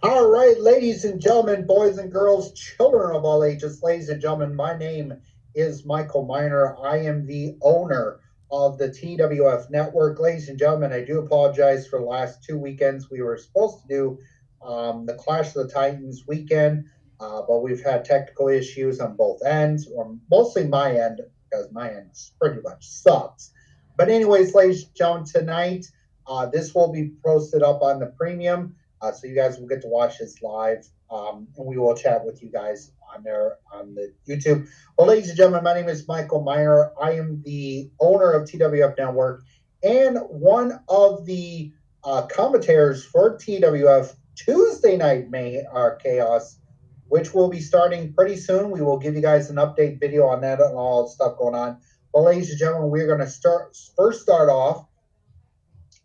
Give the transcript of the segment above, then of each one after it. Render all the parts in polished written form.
All right, ladies and gentlemen, boys and girls, children of all ages, ladies and gentlemen, my name is Michael Miner. I am the owner of the TWF Network. Ladies and gentlemen, I do apologize for the last 2 weekends. We were supposed to do the Clash of the Titans weekend, but we've had technical issues on both ends, or mostly my end, because my end pretty much sucks. But, anyways, ladies and gentlemen, tonight, this will be posted up on the premium. So you guys will get to watch this live, and we will chat with you guys on there on the YouTube. Well, ladies and gentlemen, my name is Michael Miner. I am the owner of TWF Network and one of the commentators for TWF Tuesday Night Chaos, which will be starting pretty soon. We will give you guys an update video on that and all the stuff going on. Well, ladies and gentlemen, we're going to start off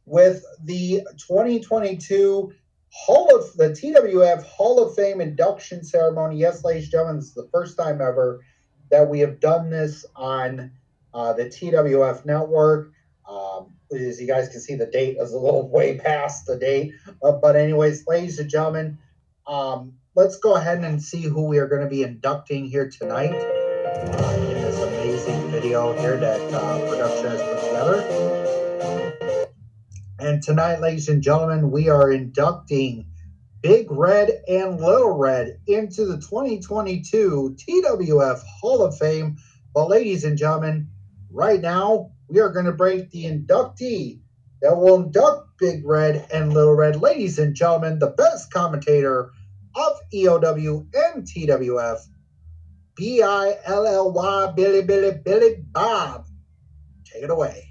with the 2022 the TWF Hall of Fame induction ceremony. Yes, ladies and gentlemen, this is the first time ever that we have done this on the TWF network. As you guys can see, the date is a little way past the date. But anyways, ladies and gentlemen, let's go ahead and see who we are going to be inducting here tonight in this amazing video here that production has put together. And tonight, ladies and gentlemen, we are inducting Big Red and Little Red into the 2022 TWF Hall of Fame. But ladies and gentlemen, right now, we are going to break the inductee that will induct Big Red and Little Red. Ladies and gentlemen, the best commentator of EOW and TWF, Billy, Billy Bob. Take it away.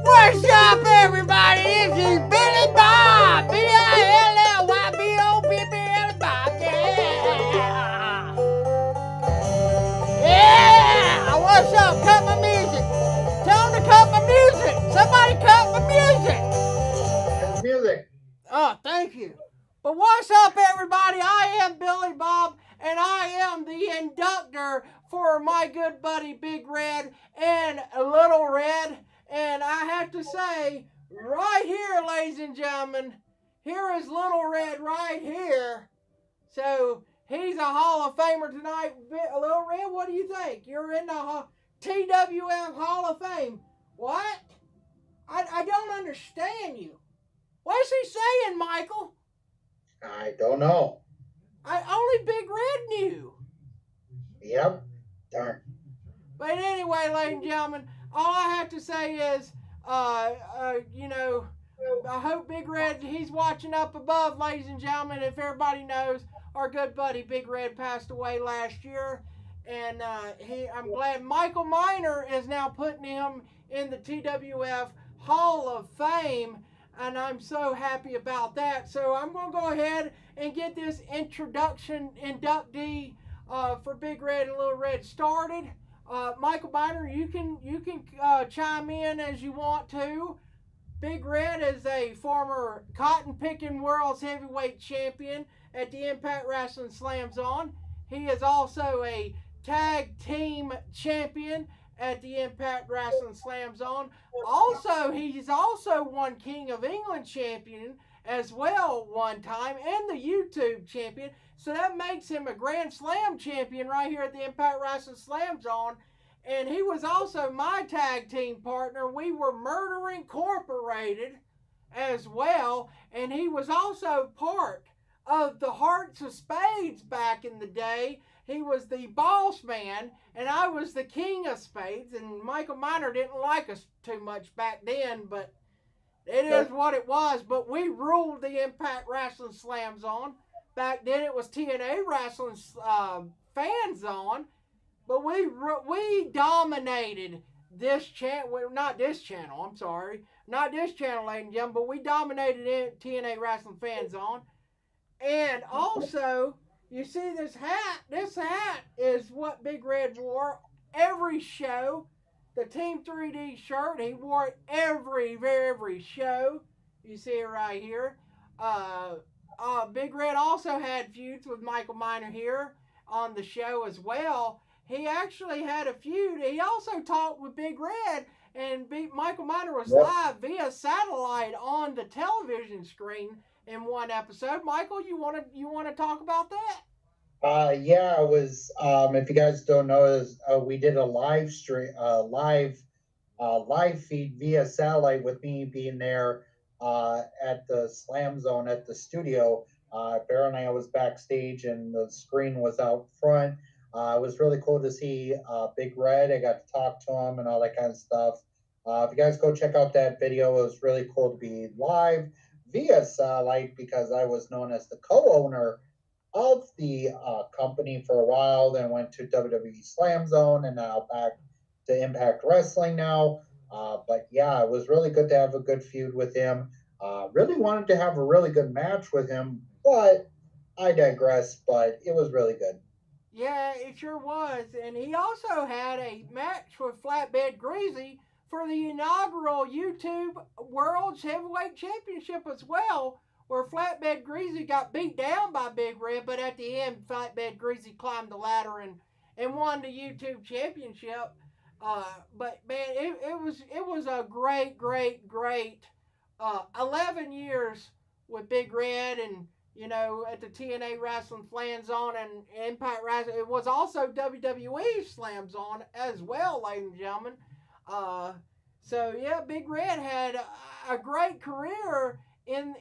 What's up, everybody? This is Billy Bob. Billy Bob. Yeah. Yeah. What's up? Cut my music. Tell them to cut my music. Somebody cut my music. Music. Oh, thank you. But what's up, everybody? I am Billy Bob, and I am the inductor for my good buddy Big Red and Little Red. And I have to say, right here, ladies and gentlemen, here is Little Red right here. So he's a Hall of Famer tonight. Little Red, what do you think? You're in the TWF Hall of Fame. What? I don't understand you. What's he saying, Michael? I don't know. Only Big Red knew. Yep. Darn. But anyway, ladies and gentlemen, all I have to say is, I hope Big Red, he's watching up above, ladies and gentlemen. If everybody knows, our good buddy Big Red passed away last year. And I'm glad Michael Miner is now putting him in the TWF Hall of Fame. And I'm so happy about that. So I'm going to go ahead and get this introduction inductee for Big Red and Little Red started. Michael Miner, you can chime in as you want to. Big Red is a former cotton-picking world's heavyweight champion at the Impact Wrestling Slam Zone. He is also a tag team champion at the Impact Wrestling Slam Zone. Also, he's also won King of England champion as well one time, and the YouTube champion. So that makes him a Grand Slam champion right here at the Impact Wrestling Slam Zone. And he was also my tag team partner. We were Murder Incorporated as well. And he was also part of the Hearts of Spades back in the day. He was the boss man, and I was the king of spades. And Michael Miner didn't like us too much back then, but it is what it was. But we ruled the Impact Wrestling Slam Zone. Back then it was TNA Wrestling Fan Zone. But we dominated this channel. Well, not this channel, I'm sorry. Not this channel, ladies and gentlemen, but we dominated TNA Wrestling Fan Zone. And also, you see this hat? This hat is what Big Red wore every show. the Team 3D shirt. He wore it every show. You see it right here. Uh, Big Red also had feuds with Michael Miner here on the show as well. He actually had a feud. He also talked with Big Red, and Michael Miner was Yep. live via satellite on the television screen in one episode. Michael, you want to talk about that? Yeah, it was. If you guys don't know, we did a live stream, live feed via satellite with me being there at the Slam Zone at the studio. Apparently, I was backstage and the screen was out front. It was really cool to see Big Red. I got to talk to him and all that kind of stuff. If you guys go check out that video, it was really cool to be live via satellite because I was known as the co-owner of the company for a while, then went to WWE Slam Zone, and now back to Impact Wrestling now. But yeah, it was really good to have a good feud with him. Really wanted to have a really good match with him, but I digress. But it was really good. Yeah, it sure was. And he also had a match with Flatbed Greasy for the inaugural YouTube World's Heavyweight Championship as well, where Flatbed Greasy got beat down by Big Red, but at the end, Flatbed Greasy climbed the ladder and won the YouTube Championship. But man, it was a great 11 years with Big Red and at the TNA Wrestling Slam Zone and Impact Wrestling. It was also WWE Slam Zone as well, ladies and gentlemen. Uh, so yeah, Big Red had a great career in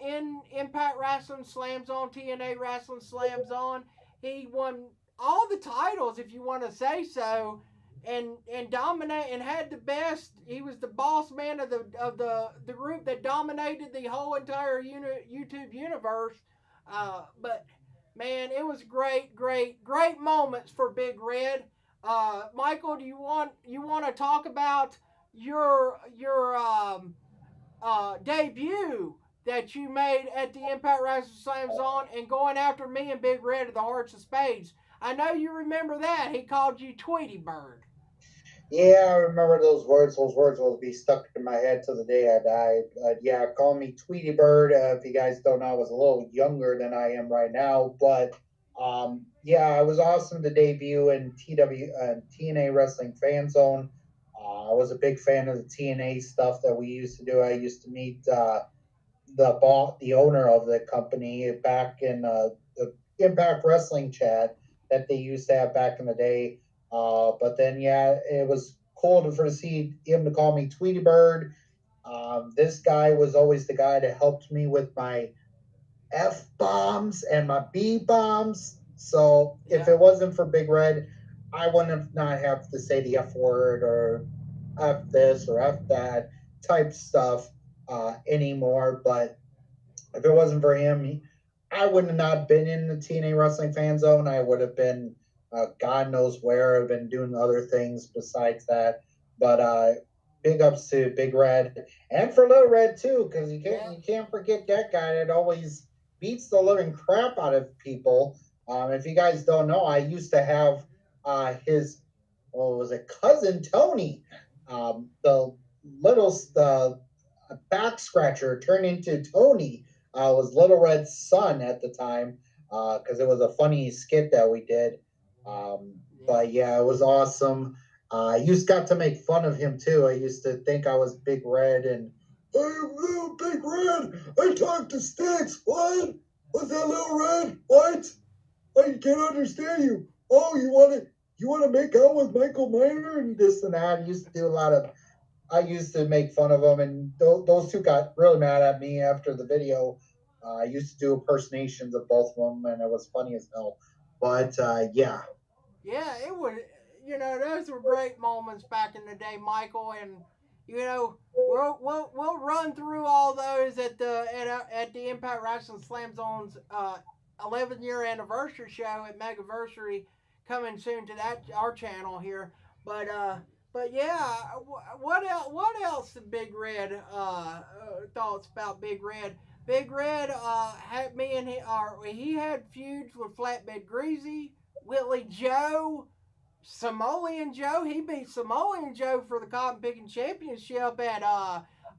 Impact Wrestling Slam Zone, TNA Wrestling Slam Zone. He won all the titles, if you want to say so, and dominate and had the best. He was the boss man of the group that dominated the whole entire YouTube universe. But man, it was great moments for Big Red. Michael, do you want to talk about your debut that you made at the Impact Wrestling Slam Zone and going after me and Big Red at the Hearts of Spades? I know you remember that. He called you Tweety Bird. Yeah, I remember those words. Those words will be stuck in my head till the day I die. Yeah, call me Tweety Bird. If you guys don't know, I was a little younger than I am right now. But yeah, it was awesome to debut in TNA Wrestling Fan Zone. I was a big fan of the TNA stuff that we used to do. I used to meet the owner of the company back in the Impact Wrestling chat that they used to have back in the day. But then, yeah, it was cool to see him to call me Tweety Bird. This guy was always the guy that helped me with my F bombs and my B bombs. So if Yeah, it wasn't for Big Red, I wouldn't have not have to say the F word or F this or F that type stuff anymore. But if it wasn't for him, I would have not been in the TNA Wrestling Fan Zone. I would have been God knows where. I've been doing other things besides that. But big ups to Big Red and for Little Red too, because you can't yeah, you can't forget that guy that always beats the living crap out of people. If you guys don't know, I used to have his what was it, cousin Tony, the little back scratcher turned into Tony was Little Red's son at the time because it was a funny skit that we did. yeah. But yeah, it was awesome. I used got to make fun of him too. I used to think I was Big Red and hey, little Big Red, I talk to Sticks. What? What's that, Little Red? What? I can't understand you. Oh, you want to make out with Michael Miner and this and that. I used to do a lot of I used to make fun of them, and those two got really mad at me after the video. I used to do impersonations of both of them, and it was funny as hell. But yeah, Yeah, it would. Those were great moments back in the day, Michael, and we'll run through all those at the Impact Wrestling Slam Zone's 11-year anniversary show at Megaversary coming soon to that our channel here. But yeah, what else did Big Red thoughts about Big Red? Big Red had me and he had feuds with Flatbed Greasy, Whitley Joe. Samoan Joe. He beat Samoan Joe for the Cotton Picking Championship at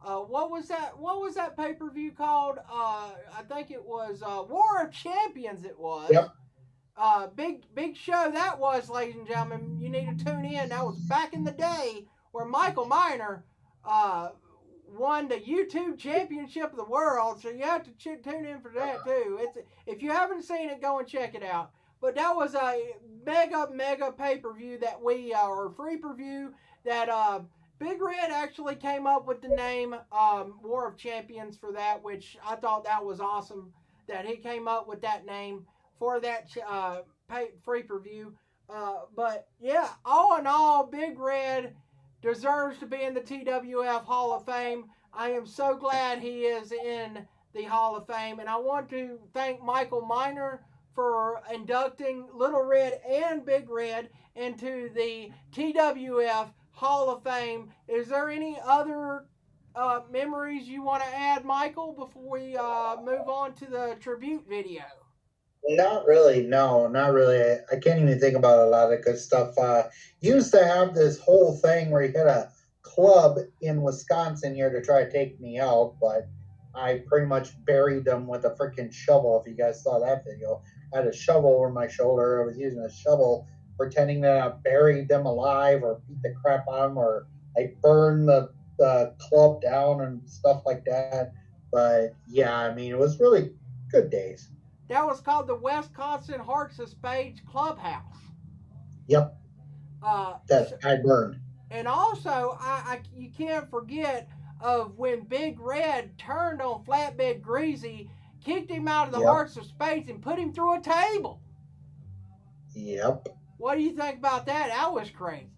what was that? What was that pay per view called? I think it was War of Champions. It was. Yep. Big show that was, ladies and gentlemen. You need to tune in. That was back in the day where Michael Miner won the YouTube Championship of the World. So you have to tune in for that too. If you haven't seen it, go and check it out. But that was a mega pay per view that or free per view that Big Red actually came up with the name War of Champions for that, which I thought that was awesome that he came up with that name for that free per view. But yeah, all in all, Big Red deserves to be in the TWF Hall of Fame. I am so glad he is in the Hall of Fame, and I want to thank Michael Miner for inducting Little Red and Big Red into the TWF Hall of Fame. Is there any other memories you want to add, Michael, before we move on to the tribute video? Not really, no, not really. I can't even think about a lot of good stuff. Used to have this whole thing where he had a club in Wisconsin here to try to take me out, but I pretty much buried them with a freaking shovel. If you guys saw that video, I had a shovel over my shoulder. I was using a shovel, pretending that I buried them alive or beat the crap out of them, or I burned the club down and stuff like that. But yeah, I mean, it was really good days. That was called the Wisconsin Hearts of Spades Clubhouse. Yep. That I burned. And also, you can't forget of when Big Red turned on Flatbed Greasy, kicked him out of the Hearts of Spades, and put him through a table. Yep. What do you think about that? That was crazy.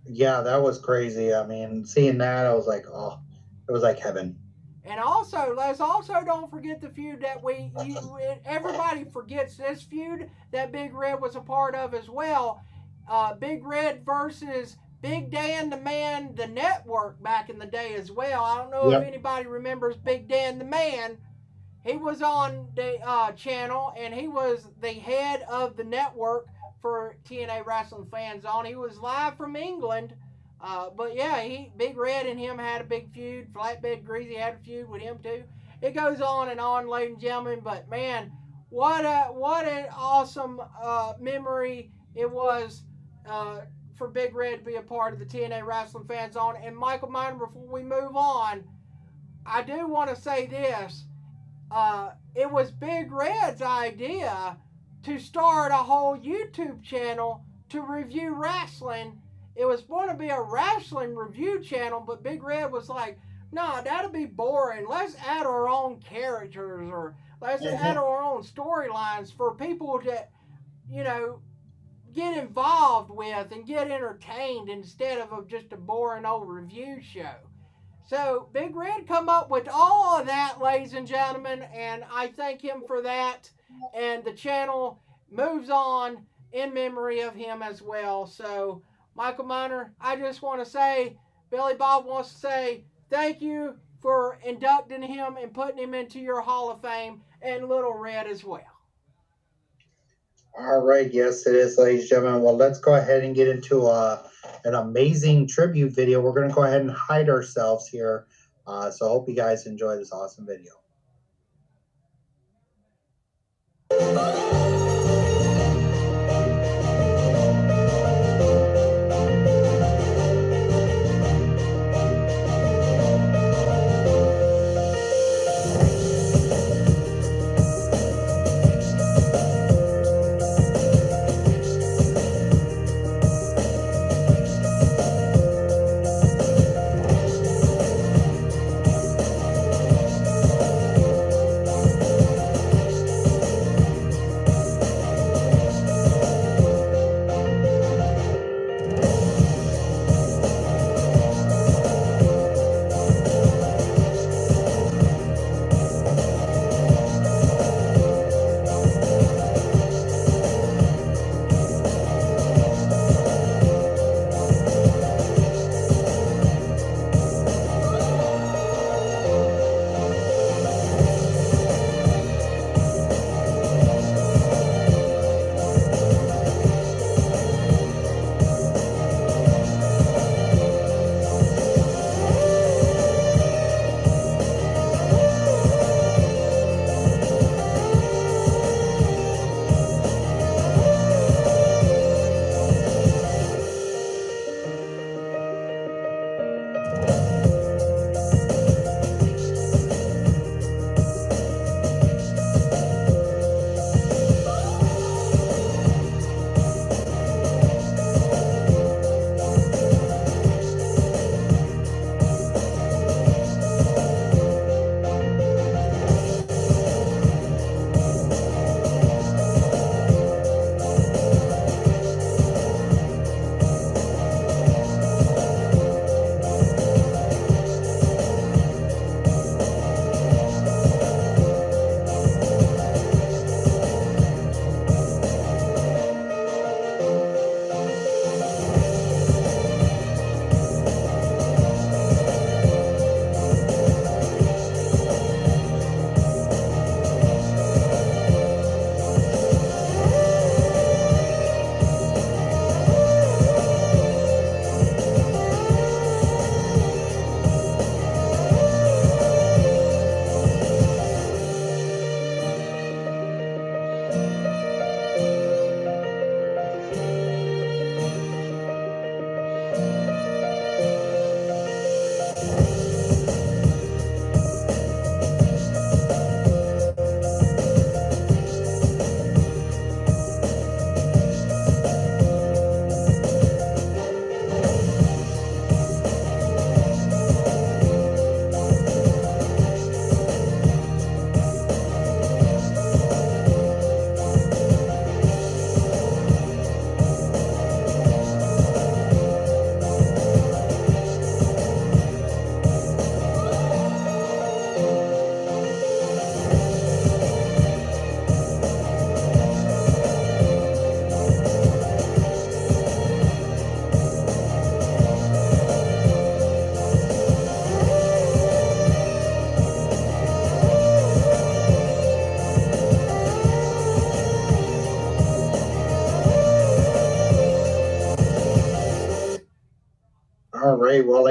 Yeah, that was crazy. I mean, seeing that, I was like, oh, it was like heaven. And also, let's also don't forget the feud that everybody forgets this feud that Big Red was a part of as well. Big Red versus Big Dan the Man, the network back in the day as well. I don't know if anybody remembers Big Dan the Man. He was on the channel, and he was the head of the network for TNA Wrestling Fan Zone. He was live from England. But yeah, Big Red and him had a big feud. Flatbed Greasy had a feud with him too. It goes on and on, ladies and gentlemen. But man, what an awesome memory it was for Big Red to be a part of the TNA Wrestling Fan Zone. And Michael Miner, before we move on, I do want to say this. It was Big Red's idea to start a whole YouTube channel to review wrestling. It was going to be a wrestling review channel, but Big Red was like, nah, that'll be boring. Let's add our own characters, or let's add our own storylines for people to, get involved with and get entertained instead of just a boring old review show. So Big Red come up with all of that, ladies and gentlemen, and I thank him for that. And the channel moves on in memory of him as well. So Michael Miner, I just want to say, Billy Bob wants to say thank you for inducting him and putting him into your Hall of Fame, and Little Red as well. All right, yes, it is, ladies and gentlemen. Well, let's go ahead and get into an amazing tribute video. We're going to go ahead and hide ourselves here. So I hope you guys enjoy this awesome video.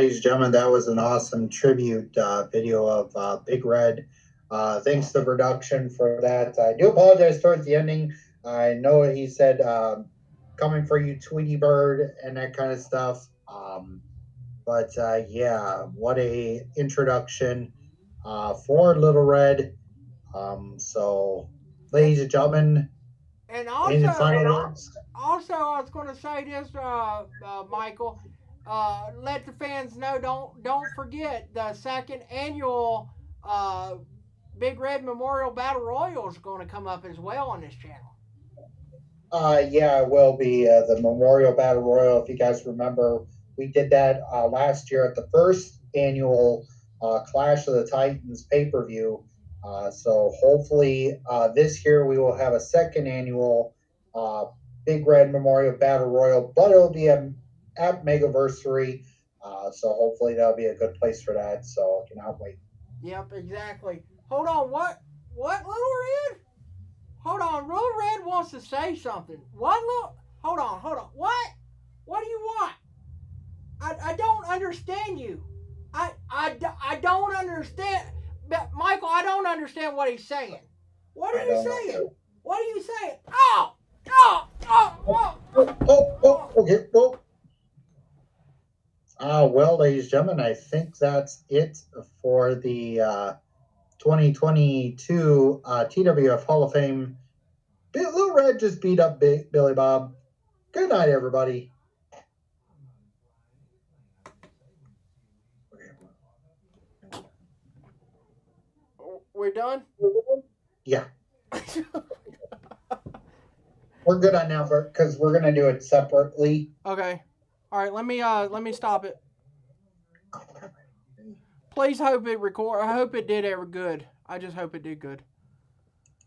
ladies and gentlemen, that was an awesome tribute video of Big Red. Thanks to production for that. I do apologize towards the ending. I know he said coming for you, Tweety Bird, and that kind of stuff. But yeah, what a introduction for Little Red. So, And ladies and gentlemen, and any also, final words? I was going to say this, Michael. Let the fans know. Don't forget the second annual Big Red Memorial Battle Royal is going to come up as well on this channel. Yeah, it will be the Memorial Battle Royal. If you guys remember, we did that last year at the first annual Clash of the Titans pay per view. So hopefully this year we will have a second annual uh, Big Red Memorial Battle Royal, but it'll be at Megaversary. So hopefully that'll be a good place for that. So I cannot wait. Yep, exactly. Hold on, what? What, Little Red? Hold on, Little Red wants to say something. What, Little? Hold on. What? What do you want? I don't understand you. I don't understand. Michael, I don't understand what he's saying. What are you saying? What are you saying? Oh! Oh! Oh! Oh! Okay. Well, ladies and gentlemen, I think that's it for the 2022 TWF Hall of Fame. Little Red just beat up Billy Bob. Good night, everybody. We're done? Yeah. We're good on now because we're gonna do it separately. Okay. All right. Let me stop it. Please hope it record. I hope it did ever good. I just hope it did good.